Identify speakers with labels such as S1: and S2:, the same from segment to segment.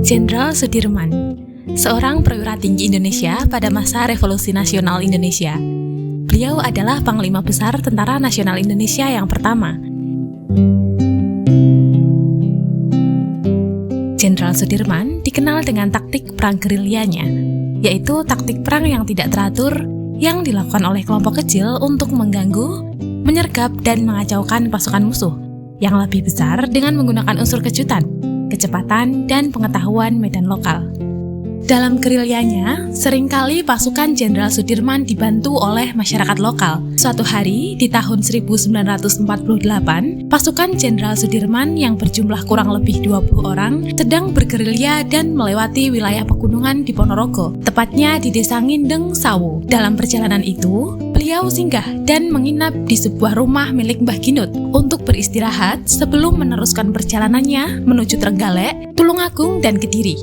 S1: Jenderal Sudirman, seorang perwira tinggi Indonesia pada masa Revolusi Nasional Indonesia. Beliau adalah Panglima Besar Tentara Nasional Indonesia yang pertama. Jenderal Sudirman dikenal dengan taktik perang gerilyanya, yaitu taktik perang yang tidak teratur yang dilakukan oleh kelompok kecil untuk mengganggu, menyergap, dan mengacaukan pasukan musuh yang lebih besar dengan menggunakan unsur kejutan, kecepatan, dan pengetahuan medan lokal. Dalam gerilyanya, seringkali pasukan Jenderal Sudirman dibantu oleh masyarakat lokal. Suatu hari, di tahun 1948, pasukan Jenderal Sudirman yang berjumlah kurang lebih 20 orang sedang bergerilya dan melewati wilayah pegunungan di Ponorogo, tepatnya di Desa Ngindeng, Sawo. Dalam perjalanan itu, beliau singgah dan menginap di sebuah rumah milik Mbah Ginut untuk beristirahat sebelum meneruskan perjalanannya menuju Trenggalek, Tulungagung, dan Kediri.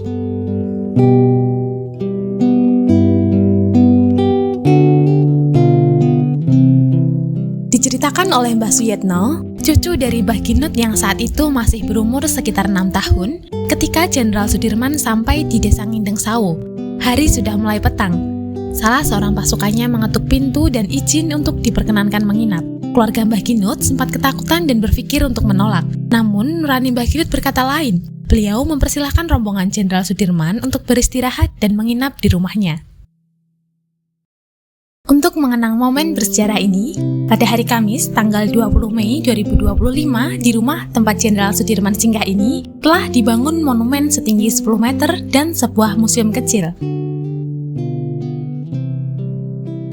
S1: Diceritakan oleh Mbah Suyetno, cucu dari Mbah Ginut yang saat itu masih berumur sekitar 6 tahun, ketika Jenderal Sudirman sampai di Desa Ngindeng Sawo. Hari sudah mulai petang. Salah seorang pasukannya mengetuk pintu dan izin untuk diperkenankan menginap. Keluarga Mbah Ginut sempat ketakutan dan berpikir untuk menolak. Namun, nurani Mbah Ginut berkata lain. Beliau mempersilahkan rombongan Jenderal Sudirman untuk beristirahat dan menginap di rumahnya. Untuk mengenang momen bersejarah ini, pada hari Kamis, tanggal 20 Mei 2025, di rumah tempat Jenderal Sudirman singgah ini, telah dibangun monumen setinggi 10 meter dan sebuah museum kecil.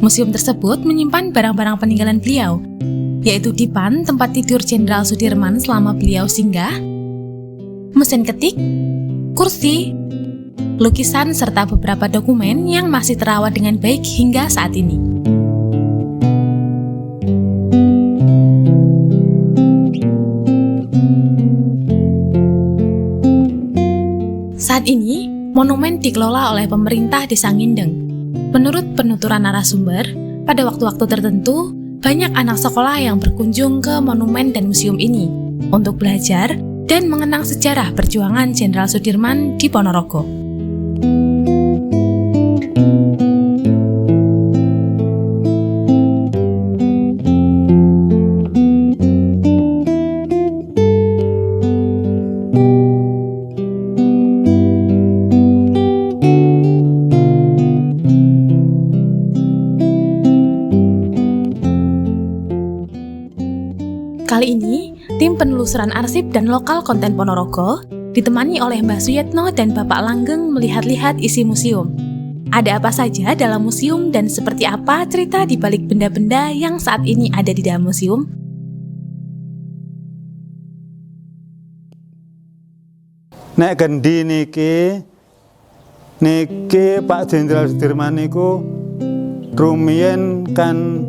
S1: Museum tersebut menyimpan barang-barang peninggalan beliau, yaitu dipan tempat tidur Jenderal Sudirman selama beliau singgah, mesin ketik, kursi, lukisan, serta beberapa dokumen yang masih terawat dengan baik hingga saat ini. Saat ini, monumen dikelola oleh pemerintah Desa Ngindeng. Menurut penuturan narasumber, pada waktu-waktu tertentu, banyak anak sekolah yang berkunjung ke monumen dan museum ini untuk belajar dan mengenang sejarah perjuangan Jenderal Sudirman di Ponorogo. Kali ini, tim penelusuran arsip dan lokal konten Ponorogo ditemani oleh Mbah Suyetno dan Bapak Langgeng melihat-lihat isi museum. Ada apa saja dalam museum dan seperti apa cerita di balik benda-benda yang saat ini ada di dalam museum?
S2: Nek gendi niki Pak Jenderal Sudirman niku rumiyin kan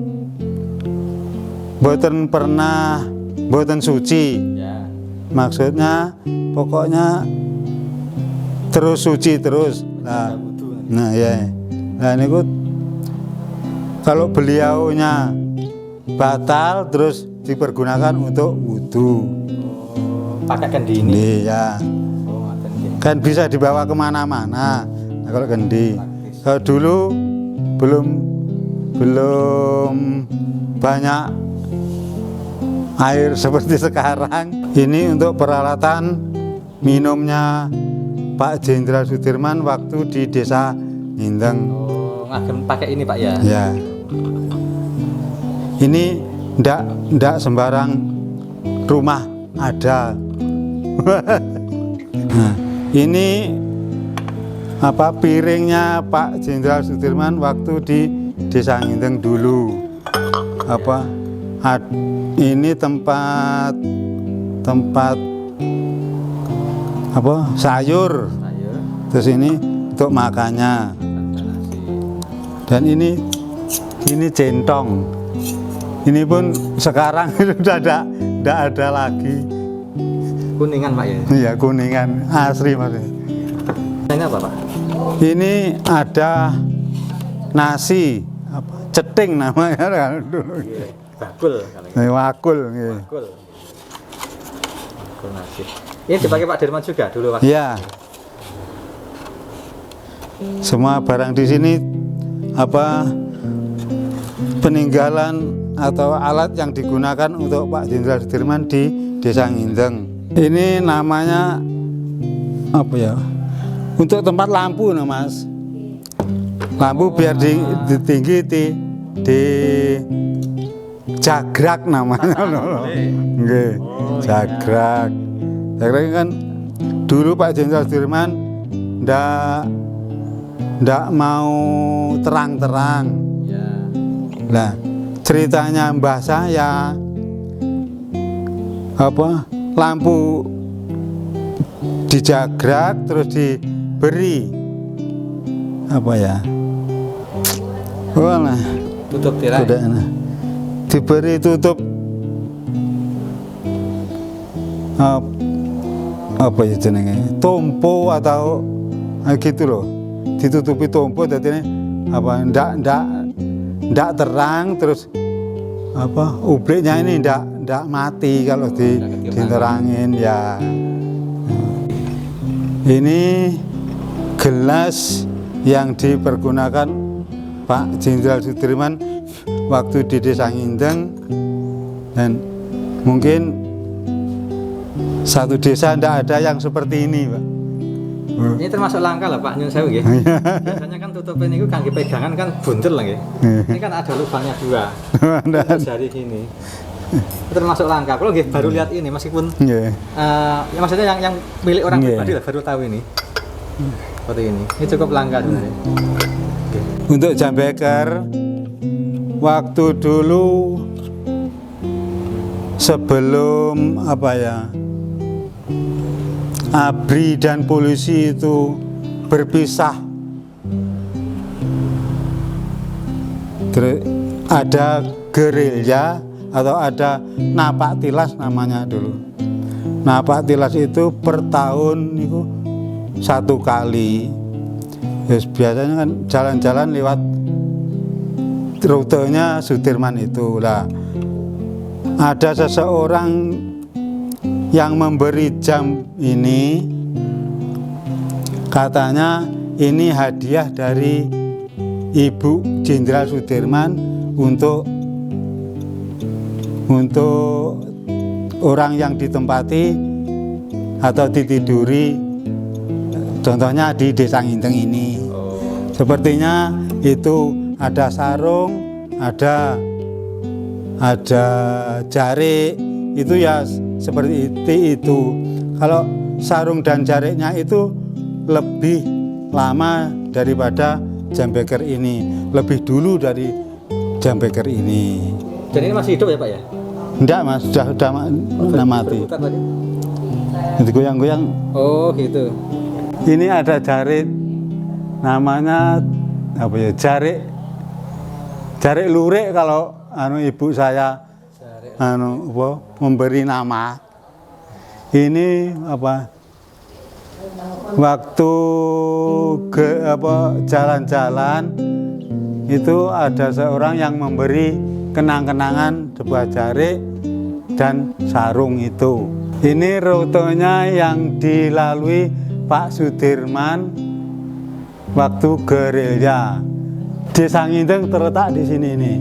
S2: boten suci. Ya. Maksudnya pokoknya terus suci terus. Nah ya. Nah niku kalau beliaunya batal terus dipergunakan untuk wudu.
S3: Pakai kendi ini.
S2: Ya. Kan bisa dibawa kemana-mana. Nah, kalau kendi. Kalau dulu belum banyak air seperti sekarang. Ini untuk peralatan minumnya Pak Jenderal Sudirman waktu di Desa Ngindeng.
S3: Oh, ngagem pakai ini Pak ya?
S2: Ya. Ini ndak sembarang rumah ada. Nah, ini piringnya Pak Jenderal Sudirman waktu di Desa Ngindeng dulu. Ini tempat sayur. Terus ini untuk makannya. Dan ini centong. Ini pun sekarang sudah tidak ada lagi.
S3: Kuningan Pak ya?
S2: Iya, kuningan asli maksudnya.
S3: Ini apa Pak?
S2: Ini ada nasi, ceting namanya dulu.
S3: Bakul.
S2: Wakul.
S3: Bakul nasi. Ini dipakai Pak Dirman juga dulu waktu.
S2: Iya. semua barang di sini apa peninggalan atau alat yang digunakan untuk Pak Jenderal Sudirman di Desa Ngindeng. Ini namanya apa ya? Untuk tempat lampu, nah Mas. Lampu biar tinggi di jagrak namanya. Nggih, jagrak. Jagrak kan dulu Pak Jenderal Sudirman ndak mau terang-terang.
S3: Ya.
S2: Nah, ceritanya mbah saya apa lampu dijagrak terus diberi apa ya? Walah,
S3: Tutup tirai.
S2: diberi tutup apa ya jenenge? Tompo atau gitu loh. Ditutupi tompo jadi apa ndak terang terus apa ubliknya ini ndak mati kalau diterangin ya. Ini gelas yang dipergunakan Pak Jenderal Sudirman waktu di Desa Ngindeng, dan mungkin satu desa ndak ada yang seperti ini, Pak.
S3: Ini termasuk langka lah Pak Nyun Sewu nggih. Biasanya kan tutupin itu kangge pegangan kan buntel lah nggih. Ini kan ada lubangnya 2. Terus dari sini. Termasuk langka. Kalau nggih baru lihat ini meskipun ya maksudnya yang milik orang pribadi lah baru tahu ini. Seperti ini. Ini cukup langka sebenarnya.
S2: Untuk jambeker waktu dulu sebelum apa ya? ABRI dan polisi itu berpisah. Terus ada gerilya atau ada napak tilas namanya dulu. Napak tilas itu per tahun itu 1 kali. Yes, biasanya kan jalan-jalan lewat rutenya Sudirman itu lah. Ada seseorang yang memberi jam ini, katanya ini hadiah dari Ibu Jenderal Sudirman untuk orang yang ditempati atau ditiduri, contohnya di Desa Ngindeng ini. Sepertinya itu ada sarung, ada jarik, itu ya seperti itu. Kalau sarung dan jariknya itu lebih lama daripada jambeker ini, lebih dulu dari jambeker ini.
S3: Dan ini masih hidup ya Pak ya?
S2: Enggak Mas, sudah mati. Itu goyang-goyang.
S3: Oh gitu.
S2: Ini ada jarik, namanya apa ya? Jarik lurik kalau ibu saya memberi nama. Ini apa? Waktu jalan-jalan itu ada seorang yang memberi kenang-kenangan sebuah jarik dan sarung itu. Ini rutenya yang dilalui Pak Sudirman waktu gerilya. Desa Ngindeng terletak di sini ini.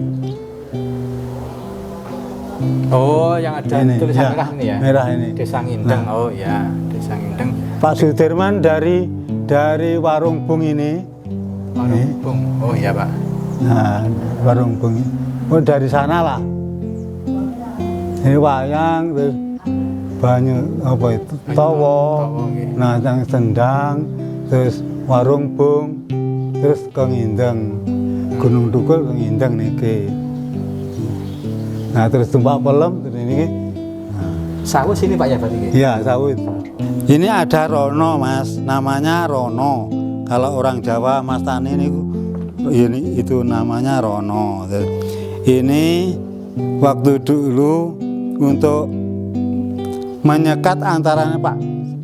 S3: Oh, yang ada
S2: ini,
S3: tulisan
S2: ya,
S3: merah ini ya?
S2: Merah ini.
S3: Desa Ngindeng. Nah. Oh ya, Desa Ngindeng.
S2: Pak Sudirman dari Warung Bung ini.
S3: Warung Bung. Oh iya Pak.
S2: Nah, Warung Bung. Oh dari sana lah. Ini wayang, terus banyak apa itu towo. Nah, yang sendang, terus Warung Bung, terus ke Ngindeng. Gunung Tukul ke Ngindeng niki. Nah, terus Tumpak Pelem terus ini.
S3: Sawut sini Pak ya berarti?
S2: Iya, sawut. Ini ada Rono Mas, namanya Rono. Kalau orang Jawa Mas Tani ini itu namanya Rono. Ini waktu dulu untuk menyekat antara Pak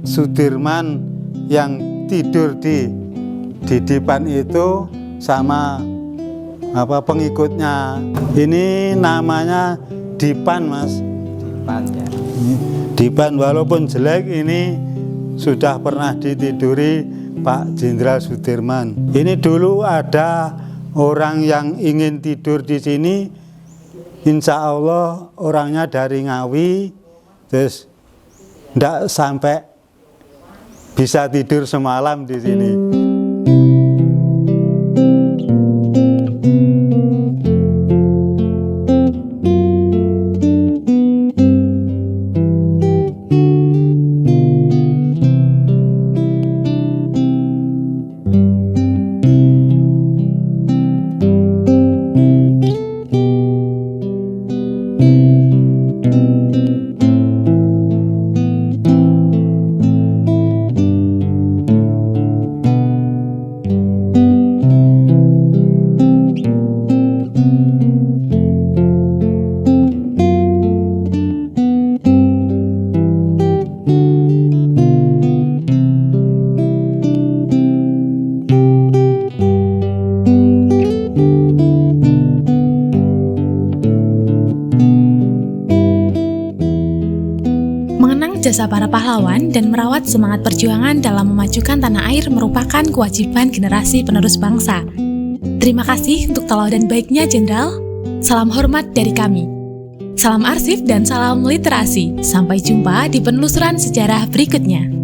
S2: Sudirman yang tidur di dipan itu sama apa pengikutnya. Ini namanya dipan Mas.
S3: Dipan ya.
S2: Dipan walaupun jelek ini sudah pernah ditiduri Pak Jenderal Sudirman. Ini dulu ada orang yang ingin tidur di sini, insya Allah orangnya dari Ngawi, terus tidak sampai bisa tidur semalam di sini.
S1: Jasa para pahlawan dan merawat semangat perjuangan dalam memajukan tanah air merupakan kewajiban generasi penerus bangsa. Terima kasih untuk teladan baiknya Jenderal. Salam hormat dari kami. Salam arsip dan salam literasi. Sampai jumpa di penelusuran sejarah berikutnya.